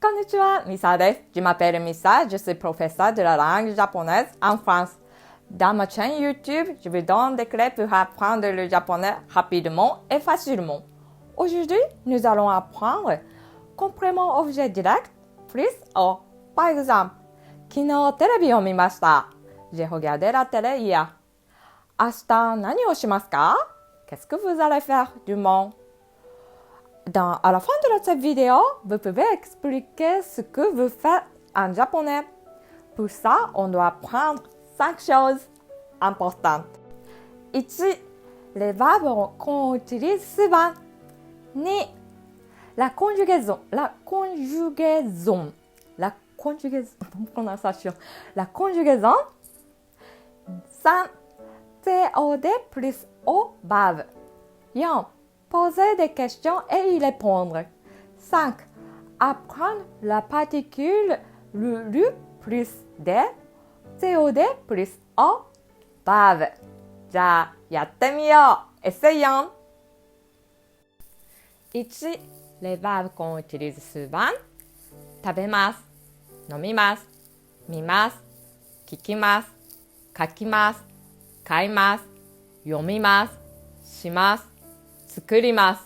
Konnichiwa, Misa desu. Je m'appelle Misa, je suis professeur de la langue japonaise en France. Dans ma chaîne YouTube, je vous donne des clés pour apprendre le japonais rapidement et facilement. Aujourd'hui, nous allons apprendre complément objet direct plus o. Par exemple, 昨日テレビを見ました。J'ai regardé la télé hier. 明日何をしますか? Qu'est-ce que vous allez faire demain? À la fin de cette vidéo, vous pouvez expliquer ce que vous faites en japonais. Pour ça, on doit apprendre 5 choses importantes. 1. Les verbes qu'on utilise souvent. 2. La conjugaison. Prononciation. La conjugaison. 3. TOD plus O verbe. 4. Poser des questions et y répondre. 5. Apprendre la particule lu plus D, TOD plus O, verbe. じゃあ、やってみよう。Essayons. 1. Les verbes qu'on utilise souvent. 食べます。飲みます。見ます。聞きます。書きます。買います。読みます。します。作ります。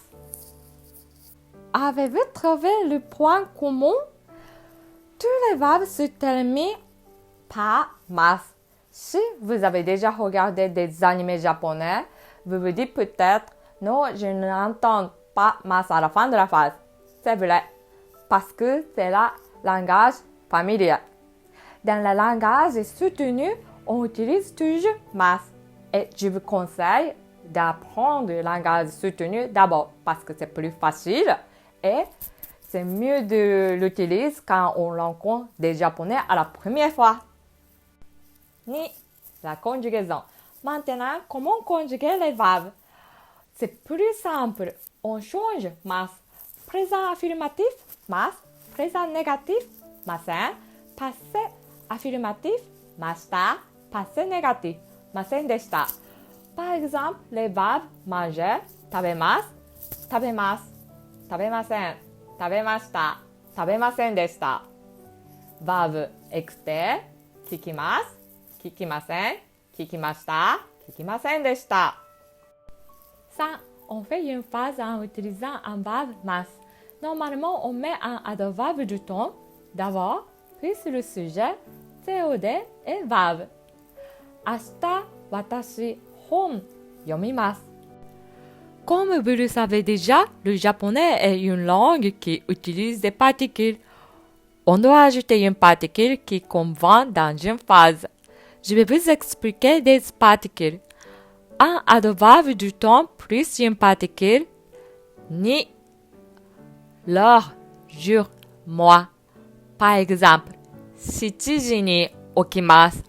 Avez-vous trouvé le point commun? Tous les verbes se terminent par mas. Si vous avez déjà regardé des animés japonais, vous vous dites peut-être non, je n'entends pas mas à la fin de la phrase. C'est vrai, parce que c'est le langage familier. Dans le langage soutenu, on utilise toujours mas. Et je vous conseille d'apprendre le langage soutenu d'abord parce que c'est plus facile et c'est mieux de l'utiliser quand on rencontre des japonais à la première fois. 2. La conjugaison. Maintenant, comment conjuguer les verbes? C'est plus simple. On change mas. Présent affirmatif, mas. Présent négatif, masen. Passé affirmatif, mashita. Passé négatif, masen deshita. Par exemple, les verbes manger, 食べます、食べます、食べません、食べました、食べませんでした。Verbe écouter, 聞きます、聞きません、聞きました、聞きませんでした。3. On fait une phrase en utilisant un verbe mas. Normalement, on met un adverbe du temps, d'abord, puis le sujet, TOD et verbe. 明日、私、本読みます。Comme vous le savez déjà, le japonais est une langue qui utilise des particules. On doit ajouter une particule qui convient dans une phrase. Je vais vous expliquer des particules. Un adverbe du temps plus une particule. Ni, l'heure, jour, mois. Par exemple, 7時に起きます。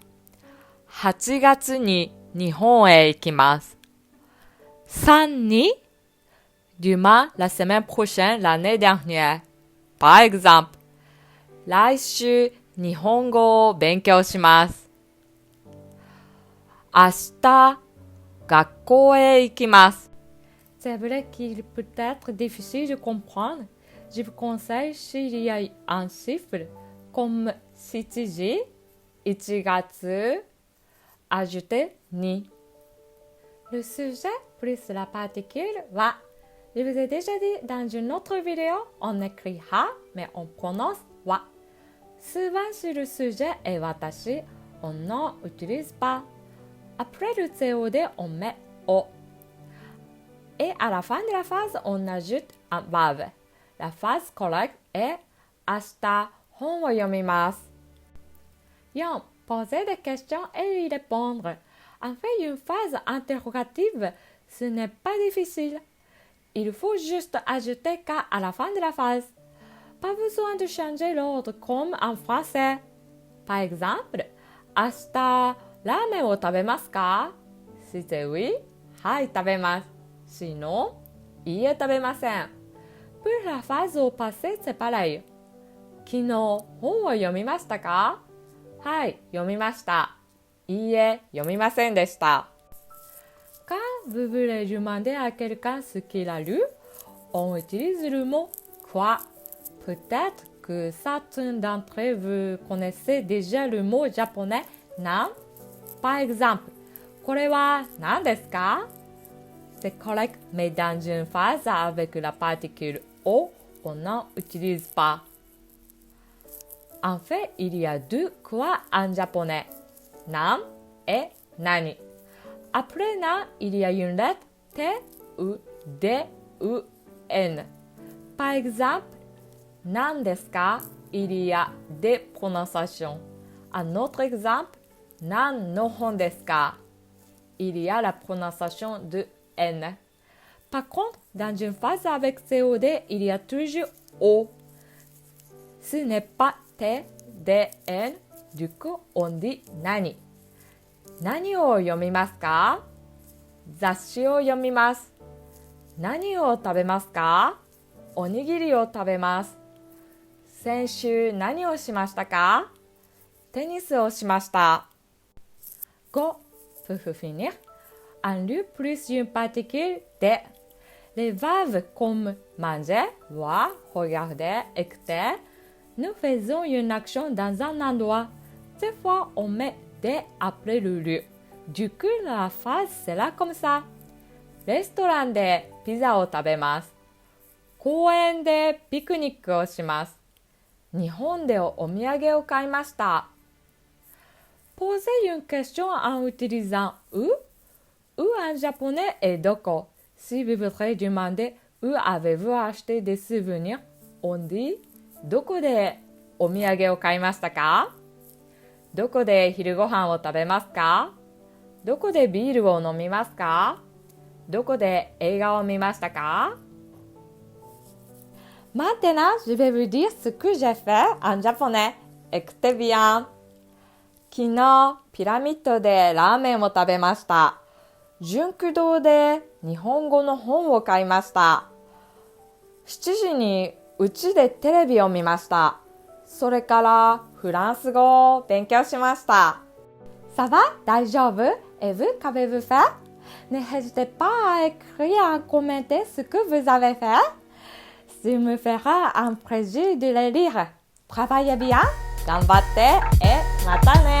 8月に日本へ行きます。3に demain la semaine prochaine l'année dernière. Par exemple, 来週日本語を勉強します。明日学校へ行きます。C'est vrai qu'il peut être difficile de comprendre. Je vous conseille s'il y a un chiffre comme 7時、1月, ajoutez ni. Le sujet plus la particule wa. Je vous ai déjà dit dans une autre vidéo, on écrit ha, mais on prononce wa. Souvent si le sujet est watashi, on n'en utilise pas. Après le TOD, on met o. Et à la fin de la phrase, on ajoute un verbe. La phrase correcte est 明日本を読みます。4. Poser des questions et y répondre. En fait, une phrase interrogative, ce n'est pas difficile. Il faut juste ajouter « ka » à la fin de la phrase. Pas besoin de changer l'ordre comme en français. Par exemple, «明日ラーメンを食べますか? » Si c'est oui, «はい、食べます。」Sinon, «いいえ、食べません。」Pour la phrase au passé, c'est pareil. 昨日本を読みましたか? はい、読みました。いいえ、読みませんでした。Quand vous voulez demander à quelqu'un ce qu'il a lu, on utilise le mot quoi. Peut-être que certains d'entre vous connaissez déjà le mot japonais nan. Par exemple, これは何ですか? C'est correct, mais dans une phrase avec la particule o, on n'en utilise pas. En fait, il y a deux quoi en japonais, nan et nani. Après nan, il y a une lettre t ou d ou n. Par exemple, nan desu ka, il y a des prononciations. Un autre exemple, nan no hon desu ka, il y a la prononciation de n. Par contre, dans une phrase avec COD, il y a toujours o. Ce n'est pas t, d, n. Du coup, on dit nani. Naniを読みますか? 雑誌を読みます。何を食べますか? おにぎりを食べます。先週何をしましたか? テニスをしました。5. Pour finir, en lieu plus une particule de. Les verbes comme manger, voir, regarder, écouter, nous faisons une action dans un endroit. Cette fois, on met de après le lieu. Du coup, la phrase sera comme ça. レストランでピザを食べます。公園でピクニックをします。日本でお土産を買いました。Posez une question en utilisant où en japonais et doko. Si vous voudrez demander où avez-vous acheté des souvenirs, on dit どこでお土産を買いましたか? どこで昼ご飯を食べますか? どこでビールを飲みますか? どこで映画を見ましたか? Maintenant, je vais vous dire ce que j'ai fait en japonais. Écoutez bien. 昨日、ピラミッドでラーメンを食べました。純駆堂で日本語の本を買いました。7時にうちでテレビを見ました。それからフランス語を勉強しました。Ça va? 大丈夫? Et vous, qu'avez-vous fait? N'hésitez pas à écrire et à commenter ce que vous avez fait. Ça me fera un plaisir de les lire. Travaillez bien, 頑張って、et またね